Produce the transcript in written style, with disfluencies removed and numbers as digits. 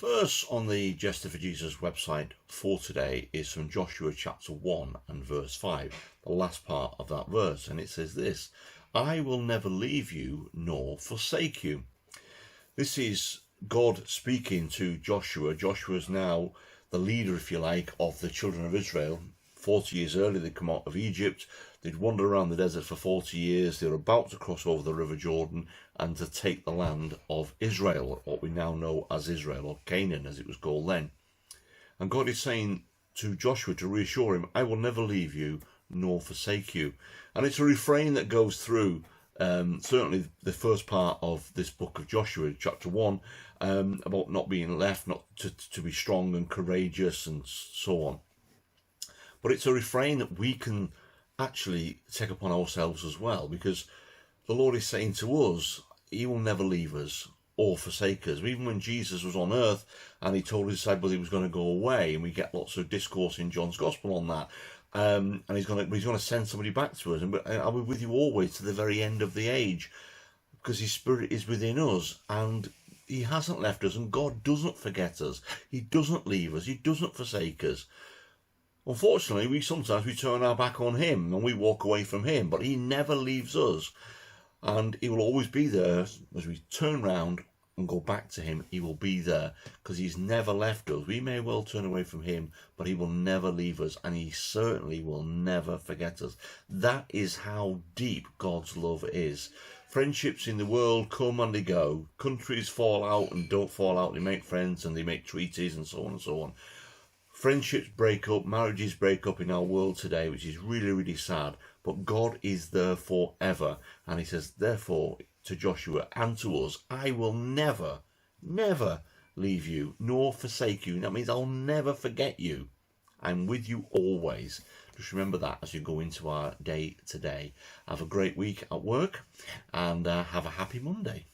Verse on the Jester for Jesus website for today is from Joshua chapter 1 and verse 5, the last part of that verse, and it says this: I will never leave you nor forsake you. This is God speaking to Joshua. Joshua is now the leader, if you like, of the children of Israel. 40 years earlier, they'd come out of Egypt. They'd wandered around the desert for 40 years. They were about to cross over the River Jordan and to take the land of Israel, what we now know as Israel, or Canaan as it was called then. And God is saying to Joshua to reassure him, I will never leave you nor forsake you. And it's a refrain that goes through certainly the first part of this book of Joshua, chapter 1, about not being left, not to be strong and courageous and so on. But it's a refrain that we can actually take upon ourselves as well, because the Lord is saying to us, he will never leave us or forsake us. Even when Jesus was on earth and he told his disciples he was going to go away, and we get lots of discourse in John's Gospel on that, and he's going to send somebody back to us, and I'll be with you always to the very end of the age, because his Spirit is within us, and he hasn't left us, and God doesn't forget us. He doesn't leave us. He doesn't forsake us. Unfortunately, we sometimes turn our back on him and we walk away from him, but he never leaves us, and he will always be there as we turn round and go back to him. He will be there because he's never left us. We may well turn away from him, but he will never leave us, and he certainly will never forget us. That is how deep God's love is. Friendships in the world come and they go. Countries fall out and don't fall out. They make friends and they make treaties and so on and so on. Friendships break up, marriages break up in our world today, which is really, really sad. But God is there forever. And he says, therefore, to Joshua and to us, I will never, never leave you nor forsake you. That means I'll never forget you. I'm with you always. Just remember that as you go into our day today. Have a great week at work, and have a happy Monday.